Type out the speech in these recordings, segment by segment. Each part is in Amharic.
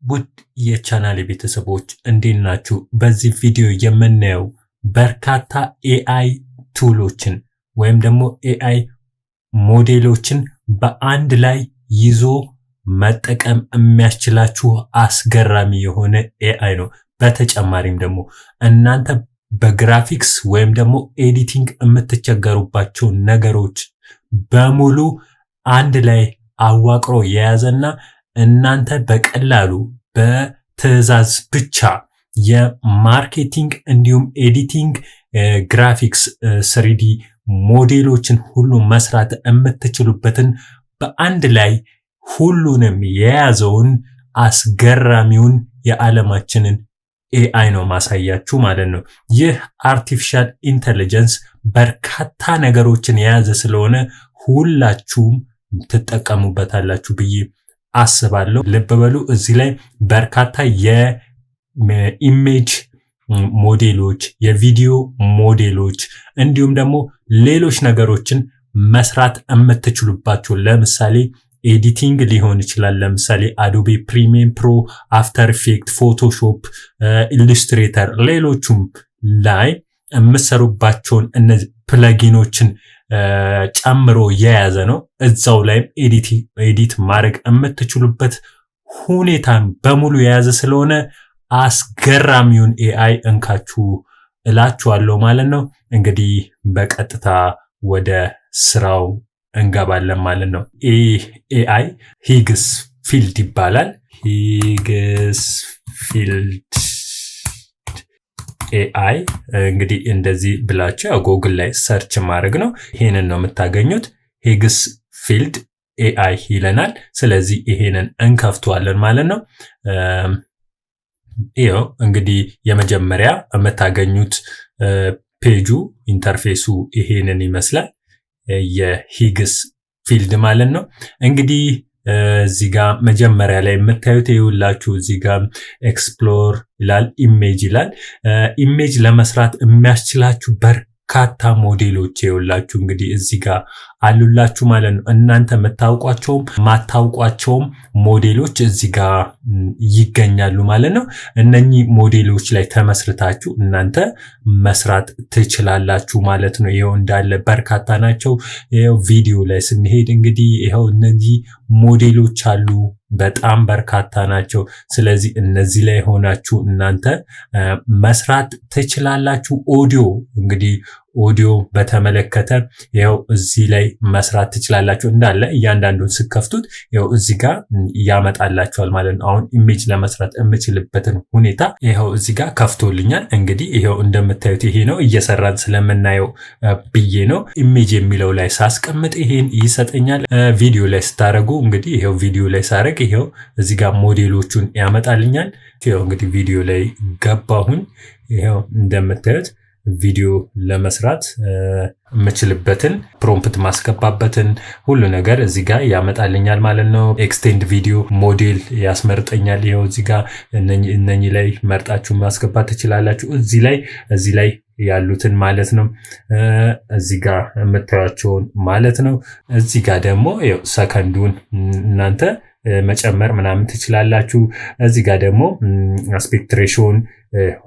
ውድ የቻናሌ ቤተሰቦች እንዴት ናችሁ? በዚህ ቪዲዮ የምናየው በርካታ ኤአይ ቱሎችን ወይም ደግሞ ኤአይ ሞዴሎችን በአንድ ላይ ይዞ መጠቀም የሚያስችላችሁ አስገራሚ የሆነ ኤአይ ነው። በተጨማሪም ደግሞ እናንተ በግራፊክስ ወይም ደግሞ ኤዲቲንግ የምትቸገሩባቸው ነገሮች በሙሉ አንድ ላይ አዋቅሮ የያዘና እናንተ በቀላሉ በትዕዛዝ ብቻ የማርኬቲንግ እንዲሁም ኤዲቲንግ ግራፊክስ 3D ሞዴሎችን ሁሉ መስራት የምትችሉበትን በአንድ ላይ ሁሉንም የያዘውን አስገራሚውን የዓለማችንን ኤአይ ነው ማሳያችሁ ማለት ነው። ይህ አርቲፊሻል ኢንተለጀንስ በርካታ ነገሮችን የያዘ ስለሆነ ሁላችሁም ትጠቀሙበታላችሁ ብዬ አስባለሁ። ልብ በሉ፣ እዚህ ላይ በርካታ የኢሜጅ ሞዴሎች፣ የቪዲዮ ሞዴሎች እንዲሁም ደግሞ ሌሎች ነገሮችን መስራት የምትችሉባቸው ለምሳሌ ኤዲቲንግ ሊሆን ይችላል። ለምሳሌ አዶቤ ፕሪሚየም ፕሮ፣ አፍተር ኢፌክት፣ ፎቶሾፕ፣ ኢሉስትሬተር ሌሎቹም ላይ የምትሰሩባቸውን እነዚህ ፕለጊኖችን ጨምሮ የያዘ ነው። እዛው ላይም ኤዲት ማድረግ የምትችሉበት ሁኔታን በሙሉ የያዘ ስለሆነ አስገራሚውን ኤአይ እንካችሁ እላችኋለሁ ማለት ነው። እንግዲህ በቀጥታ ወደ ስራው እንገባለን ማለት ነው። ኤአይ ሂግስ ፊልድ ይባላል። ሂግስ ፊልድ ኤአይ እንግዲህ እንደዚህ ብላችሁ ጎግል ላይ ሰርች ማድረግ ነው። ይሄንን ነው የምታገኙት። ሂግስ ፊልድ ኤአይ ይለናል። ስለዚህ ይሄንን እንከፍተዋለን ማለት ነው። ይሄው እንግዲህ የመጀመሪያ የምታገኙት ፔጁ ኢንተርፌሱ ይሄንን ይመስላል። የሂግስ ፊልድ ማለት ነው። እንግዲህ እዚህ ጋር መጀመሪያ ላይ የምታዩት ይኸውላችሁ እዚህ ጋር ኤክስፕሎር ይላል፣ ኢሜጅ ይላል። ኢሜጅ ለመስራት የሚያስችላችሁ በርካታ ሞዴሎች ይኸውላችሁ እንግዲህ እዚህ ጋር አሉላችሁ ማለት ነው። እናንተ የምታውቋቸውም ማታውቋቸውም ሞዴሎች እዚህ ጋር ይገኛሉ ማለት ነው። እነኚህ ሞዴሎች ላይ ተመስርታችሁ እናንተ መስራት ትችላላችሁ ማለት ነው። ይኸው እንዳለ በርካታ ናቸው። ይኸው ቪዲዮ ላይ ስንሄድ እንግዲህ ይኸው እነዚህ ሞዴሎች አሉ፣ በጣም በርካታ ናቸው። ስለዚህ እነዚህ ላይ ሆናችሁ እናንተ መስራት ትችላላችሁ። ኦዲዮ እንግዲህ ኦዲዮ በተመለከተ ይኸው እዚህ ላይ መስራት ትችላላችሁ። እንዳለ እያንዳንዱን ስከፍቱት ይኸው እዚህ ጋር ያመጣላችኋል ማለት ነው። አሁን ኢሜጅ ለመስራት የምችልበትን ሁኔታ ይኸው እዚህ ጋር ከፍቶልኛል። እንግዲህ ይኸው እንደምታዩት ይሄ ነው እየሰራን ስለምናየው ብዬ ነው። ኢሜጅ የሚለው ላይ ሳስቀምጥ ይሄን ይሰጠኛል። ቪዲዮ ላይ ስታረጉ እንግዲህ ይኸው ቪዲዮ ላይ ሳረግ ይኸው እዚህ ጋር ሞዴሎቹን ያመጣልኛል። ይኸው እንግዲህ ቪዲዮ ላይ ገባሁኝ። ይኸው እንደምታዩት ቪዲዮ ለመስራት የምችልበትን ፕሮምፕት ማስገባበትን ሁሉ ነገር እዚህ ጋር ያመጣልኛል ማለት ነው። ኤክስቴንድ ቪዲዮ ሞዴል ያስመርጠኛል። ይኸው እዚህ ጋር እነኚህ ላይ መርጣችሁ ማስገባት ትችላላችሁ። እዚህ ላይ ያሉትን ማለት ነው። እዚህ ጋር የምታዩቸውን ማለት ነው። እዚህ ጋር ደግሞ ይኸው ሰከንዱን እናንተ መጨመር ምናምን ትችላላችሁ። እዚህ ጋር ደግሞ አስፔክት ሬሾን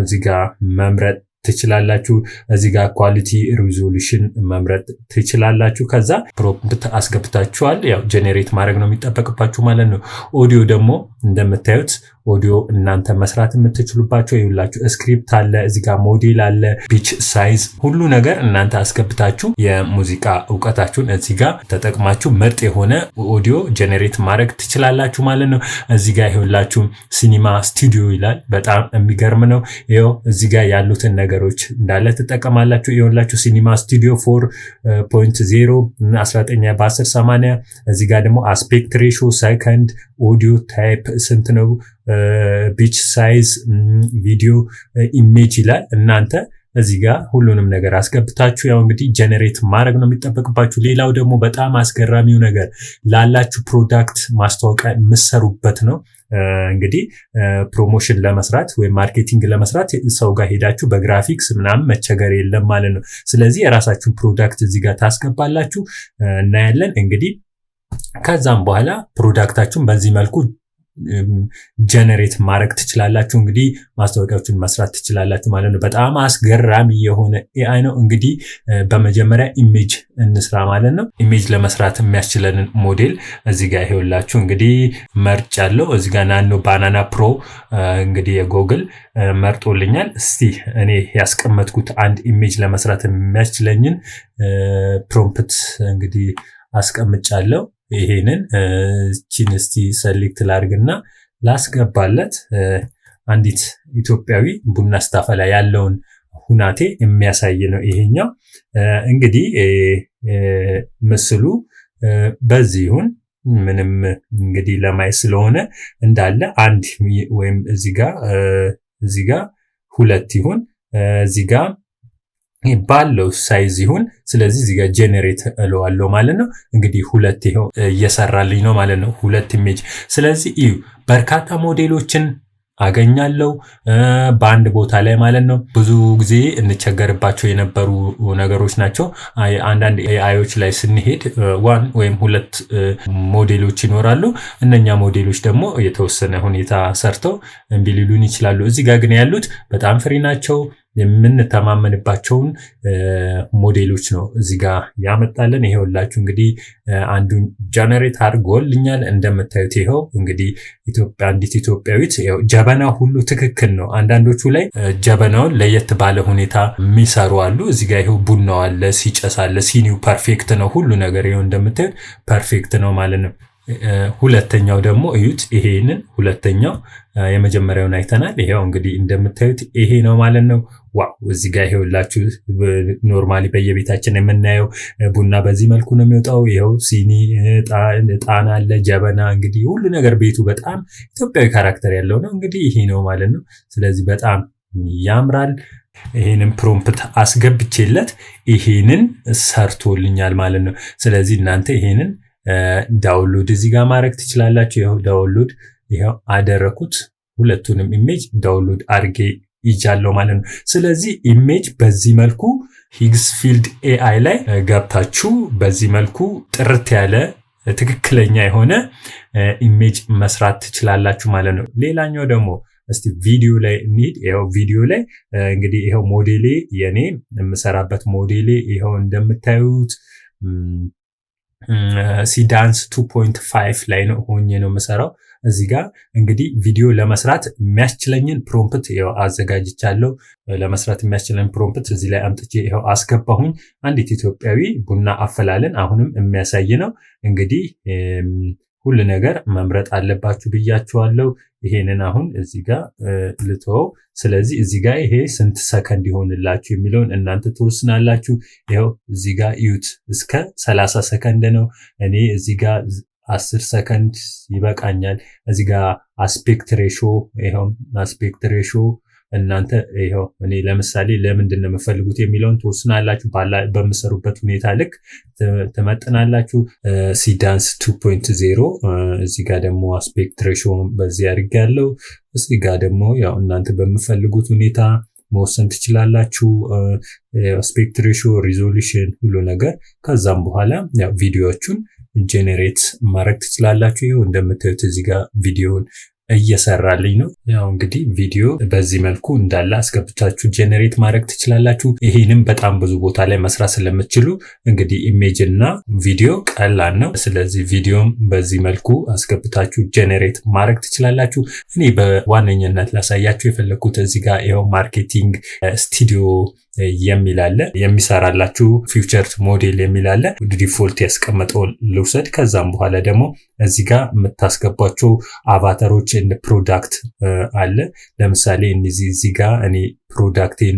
እዚህ ጋር መምረጥ ትችላላችሁ። እዚህ ጋር ኳሊቲ ሪዞሉሽን መምረጥ ትችላላችሁ። ከዛ ፕሮምፕት አስገብታችኋል። ያው ጄኔሬት ማድረግ ነው የሚጠበቅባችሁ ማለት ነው። ኦዲዮ ደግሞ እንደምታዩት ኦዲዮ እናንተ መስራት የምትችሉባቸው ይውላችሁ ስክሪፕት አለ፣ እዚህ ጋር ሞዴል አለ፣ ፒች ሳይዝ ሁሉ ነገር እናንተ አስገብታችሁ የሙዚቃ እውቀታችሁን እዚህ ጋር ተጠቅማችሁ ምርጥ የሆነ ኦዲዮ ጄኔሬት ማድረግ ትችላላችሁ ማለት ነው። እዚህ ጋር ይውላችሁ ሲኒማ ስቱዲዮ ይላል። በጣም የሚገርም ነው። ይኸው እዚህ ጋር ያሉትን ነገሮች እንዳለ ትጠቀማላችሁ። ይውላችሁ ሲኒማ ስቱዲዮ 4.0 19 በ1080 እዚህ ጋር ደግሞ አስፔክት ሬሾ ሰከንድ ኦዲዮ ታይፕ ስንት ነው ፒች ሳይዝ ቪዲዮ ኢሜጅ ይላል። እናንተ እዚህ ጋር ሁሉንም ነገር አስገብታችሁ ያው እንግዲህ ጄኔሬት ማድረግ ነው የሚጠበቅባችሁ። ሌላው ደግሞ በጣም አስገራሚው ነገር ላላችሁ ፕሮዳክት ማስተዋወቂያ የምትሰሩበት ነው። እንግዲህ ፕሮሞሽን ለመስራት ወይም ማርኬቲንግ ለመስራት ሰው ጋር ሄዳችሁ በግራፊክስ ምናምን መቸገር የለም ማለት ነው። ስለዚህ የራሳችሁን ፕሮዳክት እዚህ ጋር ታስገባላችሁ እናያለን። እንግዲህ ከዛም በኋላ ፕሮዳክታችሁን በዚህ መልኩ ጀነሬት ማድረግ ትችላላችሁ። እንግዲህ ማስታወቂያዎችን መስራት ትችላላችሁ ማለት ነው። በጣም አስገራሚ የሆነ ኤአይ ነው። እንግዲህ በመጀመሪያ ኢሜጅ እንስራ ማለት ነው። ኢሜጅ ለመስራት የሚያስችለንን ሞዴል እዚህ ጋር ይኸውላችሁ እንግዲህ መርጭ ያለው እዚህ ጋር ናኖ ባናና ፕሮ እንግዲህ የጎግል መርጦልኛል። እስቲ እኔ ያስቀመጥኩት አንድ ኢሜጅ ለመስራት የሚያስችለኝን ፕሮምፕት እንግዲህ አስቀምጫለሁ። ይሄንን እቺን እስቲ ሰሌክት ላድርግና ላስገባለት። አንዲት ኢትዮጵያዊ ቡና ስታፈላ ያለውን ሁናቴ የሚያሳይ ነው ይሄኛው። እንግዲህ ምስሉ በዚህ ይሁን ምንም እንግዲህ ለማየት ስለሆነ እንዳለ አንድ ወይም እዚህ ጋር ሁለት ይሁን እዚህ ጋር ባለው ሳይዝ ይሁን። ስለዚህ እዚህ ጋር ጄኔሬት እለዋለሁ ማለት ነው። እንግዲህ ሁለት ይሄው እየሰራልኝ ነው ማለት ነው፣ ሁለት ኢሜጅ። ስለዚህ እዩ በርካታ ሞዴሎችን አገኛለሁ በአንድ ቦታ ላይ ማለት ነው። ብዙ ጊዜ እንቸገርባቸው የነበሩ ነገሮች ናቸው። አንዳንድ ኤአይዎች ላይ ስንሄድ ዋን ወይም ሁለት ሞዴሎች ይኖራሉ። እነኛ ሞዴሎች ደግሞ የተወሰነ ሁኔታ ሰርተው እምቢ ሊሉን ይችላሉ። እዚህ ጋር ግን ያሉት በጣም ፍሪ ናቸው። የምንተማመንባቸውን ሞዴሎች ነው እዚህ ጋር ያመጣልን። ይሄውላችሁ እንግዲህ አንዱን ጀነሬት አድርጎልኛል። እንደምታዩት ይሄው እንግዲህ አንዲት ኢትዮጵያዊት ጀበና ሁሉ ትክክል ነው። አንዳንዶቹ ላይ ጀበናውን ለየት ባለ ሁኔታ የሚሰሩ አሉ። እዚህ ጋር ይሄው ቡናው አለ፣ ሲጨስ አለ፣ ሲኒው ፐርፌክት ነው። ሁሉ ነገር ይሄው እንደምታዩት ፐርፌክት ነው ማለት ነው። ሁለተኛው ደግሞ እዩት። ይሄንን ሁለተኛው የመጀመሪያውን አይተናል። ይሄው እንግዲህ እንደምታዩት ይሄ ነው ማለት ነው። ዋው እዚህ ጋር ይሄውላችሁ ኖርማሊ በየቤታችን የምናየው ቡና በዚህ መልኩ ነው የሚወጣው። ይሄው ሲኒ፣ ዕጣን አለ፣ ጀበና እንግዲህ ሁሉ ነገር ቤቱ በጣም ኢትዮጵያዊ ካራክተር ያለው ነው። እንግዲህ ይሄ ነው ማለት ነው። ስለዚህ በጣም ያምራል። ይሄንን ፕሮምፕት አስገብቼለት ይሄንን ሰርቶልኛል ማለት ነው። ስለዚህ እናንተ ይሄንን ዳውንሎድ እዚህ ጋር ማድረግ ትችላላችሁ። ይሄው ዳውንሎድ ይሄው አደረኩት። ሁለቱንም ኢሜጅ ዳውንሎድ አድርጌ ይጃለው ማለት ነው። ስለዚህ ኢሜጅ በዚህ መልኩ ሂግስ ፊልድ ኤአይ ላይ ገብታችሁ በዚህ መልኩ ጥርት ያለ ትክክለኛ የሆነ ኢሜጅ መስራት ትችላላችሁ ማለት ነው። ሌላኛው ደግሞ እስቲ ቪዲዮ ላይ እንሂድ። ይሄው ቪዲዮ ላይ እንግዲህ ይሄው ሞዴሌ የኔ የምሰራበት ሞዴሌ ይሄው እንደምታዩት ሲዳንስ 2.5 ላይ ነው ሆኜ ነው የምሰራው። እዚህ ጋር እንግዲህ ቪዲዮ ለመስራት የሚያስችለኝን ፕሮምፕት ይሄው አዘጋጅቻለሁ። ለመስራት የሚያስችለኝን ፕሮምፕት እዚህ ላይ አምጥቼ ይሄው አስገባሁኝ። አንዲት ኢትዮጵያዊ ቡና አፈላለን አሁንም የሚያሳይ ነው። እንግዲህ ሁሉ ነገር መምረጥ አለባችሁ ብያችኋለሁ። ይሄንን አሁን እዚህ ጋር ልተው። ስለዚህ እዚህ ጋር ይሄ ስንት ሰከንድ ይሆንላችሁ የሚለውን እናንተ ትወስናላችሁ። ይሄው እዚህ ጋር ዩት እስከ 30 ሰከንድ ነው። እኔ እዚህ ጋር 10 ሰከንድ ይበቃኛል። እዚህ ጋር አስፔክት ሬሾ ይሄው አስፔክት ሬሾ እናንተ ይሄው እኔ ለምሳሌ ለምንድን ነው የምፈልጉት የሚለውን ትወስናላችሁ። በምሰሩበት ሁኔታ ልክ ተመጥናላችሁ። ሲዳንስ 2.0 እዚህ ጋር ደግሞ አስፔክት ሬሾ በዚህ አድርጌያለሁ። እዚህ ጋር ደግሞ ያው እናንተ በምፈልጉት ሁኔታ መወሰን ትችላላችሁ። አስፔክት ሬሾ፣ ሪዞሉሽን ሁሉ ነገር። ከዛም በኋላ ያው ቪዲዮዎቹን ጄኔሬት ማድረግ ትችላላችሁ። ይሄው እንደምታዩት እዚህ ጋር ቪዲዮን እየሰራልኝ ነው። ያው እንግዲህ ቪዲዮ በዚህ መልኩ እንዳለ አስገብታችሁ ጄኔሬት ማድረግ ትችላላችሁ። ይሄንም በጣም ብዙ ቦታ ላይ መስራት ስለምትችሉ እንግዲህ ኢሜጅ እና ቪዲዮ ቀላል ነው። ስለዚህ ቪዲዮም በዚህ መልኩ አስገብታችሁ ጄኔሬት ማድረግ ትችላላችሁ። እኔ በዋነኝነት ላሳያችሁ የፈለኩት እዚህ ጋር ይሄው ማርኬቲንግ ስቱዲዮ የሚል አለ፣ የሚሰራላችሁ ፊውቸር ሞዴል የሚል አለ። ዲፎልት ያስቀመጠው ልውሰድ። ከዛም በኋላ ደግሞ እዚህ ጋር የምታስገባቸው አቫታሮች እንደ ፕሮዳክት አለ። ለምሳሌ እዚህ ጋር እኔ ፕሮዳክቴን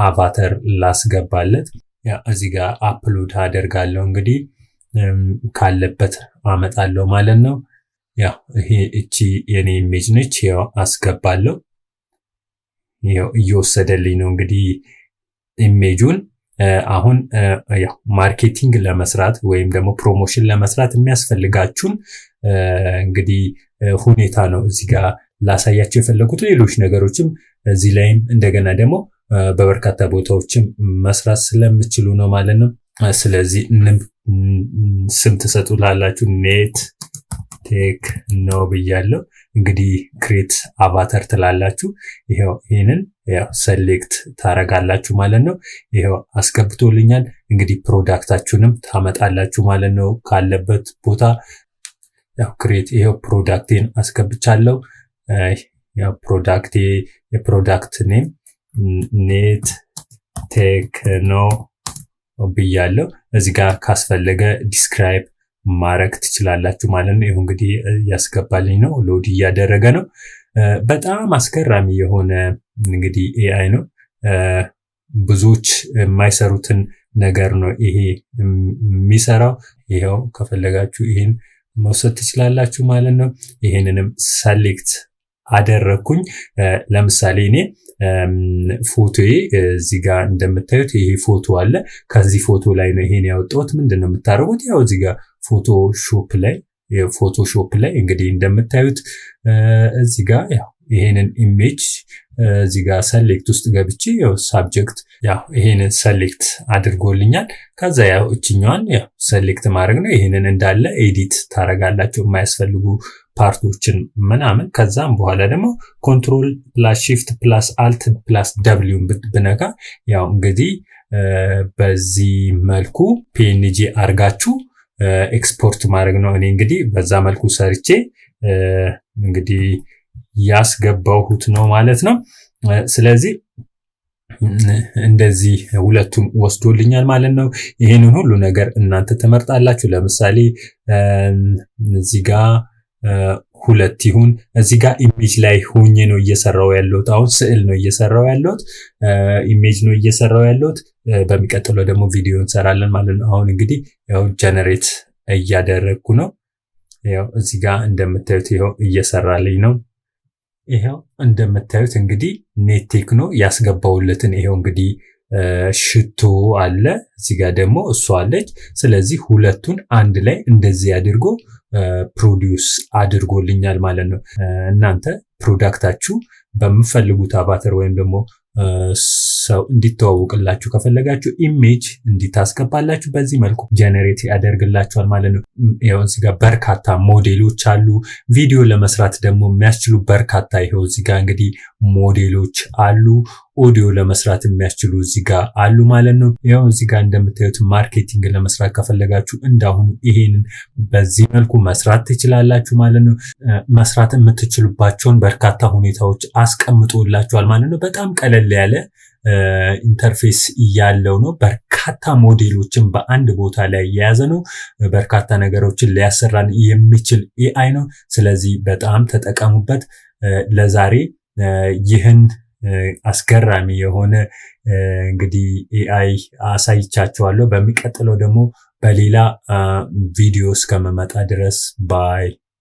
አቫታር ላስገባለት። እዚህ ጋር አፕሎድ አደርጋለሁ። እንግዲህ ካለበት አመጣለሁ ማለት ነው። ያው ይሄ እቺ የኔ ኢሜጅ ነች። ያው አስገባለሁ። ይሄው እየወሰደልኝ ነው እንግዲህ ኢሜጁን። አሁን ያው ማርኬቲንግ ለመስራት ወይም ደግሞ ፕሮሞሽን ለመስራት የሚያስፈልጋችሁን እንግዲህ ሁኔታ ነው እዚህ ጋር ላሳያችሁ የፈለኩት። ሌሎች ነገሮችም እዚህ ላይም እንደገና ደግሞ በበርካታ ቦታዎችም መስራት ስለምችሉ ነው ማለት ነው። ስለዚህ ስም ትሰጡላላችሁ። ኔት ቴክኖ ብያለሁ። እንግዲህ ክሬት አቫተር ትላላችሁ። ይሄው ይሄንን ያው ሰሌክት ታረጋላችሁ ማለት ነው። ይሄው አስገብቶልኛል። እንግዲህ ፕሮዳክታችሁንም ታመጣላችሁ ማለት ነው ካለበት ቦታ። ያው ክሬት ይሄው ፕሮዳክቴን አስገብቻለሁ። ያው ፕሮዳክቴ የፕሮዳክት ኔም ኔት ቴክኖ ብያለሁ። እዚህ ጋር ካስፈለገ ዲስክራይብ ማረግ ትችላላችሁ ማለት ነው። ይሄው እንግዲህ ያስገባልኝ ነው፣ ሎድ እያደረገ ነው። በጣም አስገራሚ የሆነ እንግዲህ ኤአይ ነው። ብዙዎች የማይሰሩትን ነገር ነው ይሄ የሚሰራው። ይሄው ከፈለጋችሁ ይሄን መውሰድ ትችላላችሁ ማለት ነው። ይሄንንም ሰሌክት አደረኩኝ። ለምሳሌ እኔ ፎቶዬ እዚህ ጋር እንደምታዩት ይሄ ፎቶ አለ። ከዚህ ፎቶ ላይ ነው ይሄን ያወጣሁት። ምንድነው የምታደርጉት? ያው እዚህ ጋር ፎቶሾፕ ላይ እንግዲህ እንደምታዩት እዚህ ጋር ያው ይሄንን ኢሜጅ እዚህ ጋር ሰሌክት ውስጥ ገብቼ ያው ሳብጀክት ያው ይሄንን ሰሌክት አድርጎልኛል። ከዛ ያው እችኛዋን ያው ሰሌክት ማድረግ ነው። ይሄንን እንዳለ ኤዲት ታረጋላችሁ የማያስፈልጉ ፓርቶችን ምናምን። ከዛም በኋላ ደግሞ ኮንትሮል ፕላስ ሺፍት ፕላስ አልት ፕላስ ደብሊውን ብነካ ያው እንግዲህ በዚህ መልኩ ፒኤንጂ አርጋችሁ ኤክስፖርት ማድረግ ነው። እኔ እንግዲህ በዛ መልኩ ሰርቼ እንግዲህ ያስገባሁት ነው ማለት ነው። ስለዚህ እንደዚህ ሁለቱን ወስዶልኛል ማለት ነው። ይሄንን ሁሉ ነገር እናንተ ተመርጣላችሁ። ለምሳሌ እዚህ ጋር ሁለት ይሁን፣ እዚህ ጋር ኢሜጅ ላይ ሆኜ ነው እየሰራው ያለሁት። አሁን ስዕል ነው እየሰራው ያለሁት፣ ኢሜጅ ነው እየሰራው ያለሁት። በሚቀጥለው ደግሞ ቪዲዮ እንሰራለን ማለት ነው። አሁን እንግዲህ ያው ጀነሬት እያደረግኩ ነው። ያው እዚህ ጋር እንደምታዩት ይሄው እየሰራልኝ ነው። ይሄው እንደምታዩት እንግዲህ ኔት ቴክኖ ያስገባውለትን ይሄው እንግዲህ ሽቶ አለ፣ እዚህ ጋር ደግሞ እሷ አለች። ስለዚህ ሁለቱን አንድ ላይ እንደዚህ አድርጎ ፕሮዲዩስ አድርጎልኛል ማለት ነው። እናንተ ፕሮዳክታችሁ በምፈልጉት አቫተር ወይም ደግሞ ሰው እንዲተዋወቅላችሁ ከፈለጋችሁ ኢሜጅ እንዲታስገባላችሁ በዚህ መልኩ ጀነሬት ያደርግላችኋል ማለት ነው። ይሄው እዚህ ጋር በርካታ ሞዴሎች አሉ። ቪዲዮ ለመስራት ደግሞ የሚያስችሉ በርካታ ይሄው እዚህ ጋር እንግዲህ ሞዴሎች አሉ። ኦዲዮ ለመስራት የሚያስችሉ እዚህ ጋር አሉ ማለት ነው። ይሄው እዚህ ጋር እንደምታዩት ማርኬቲንግ ለመስራት ከፈለጋችሁ እንዳሁኑ ይሄንን በዚህ መልኩ መስራት ትችላላችሁ ማለት ነው። መስራት የምትችሉባቸውን በርካታ ሁኔታዎች አስቀምጦላችኋል ማለት ነው። በጣም ቀለል ያለ ኢንተርፌስ ያለው ነው። በርካታ ሞዴሎችን በአንድ ቦታ ላይ የያዘ ነው። በርካታ ነገሮችን ሊያሰራን የሚችል ኤአይ ነው። ስለዚህ በጣም ተጠቀሙበት። ለዛሬ ይህን አስገራሚ የሆነ እንግዲህ ኤአይ አሳይቻችኋለሁ። በሚቀጥለው ደግሞ በሌላ ቪዲዮ እስከመመጣ ድረስ ባይ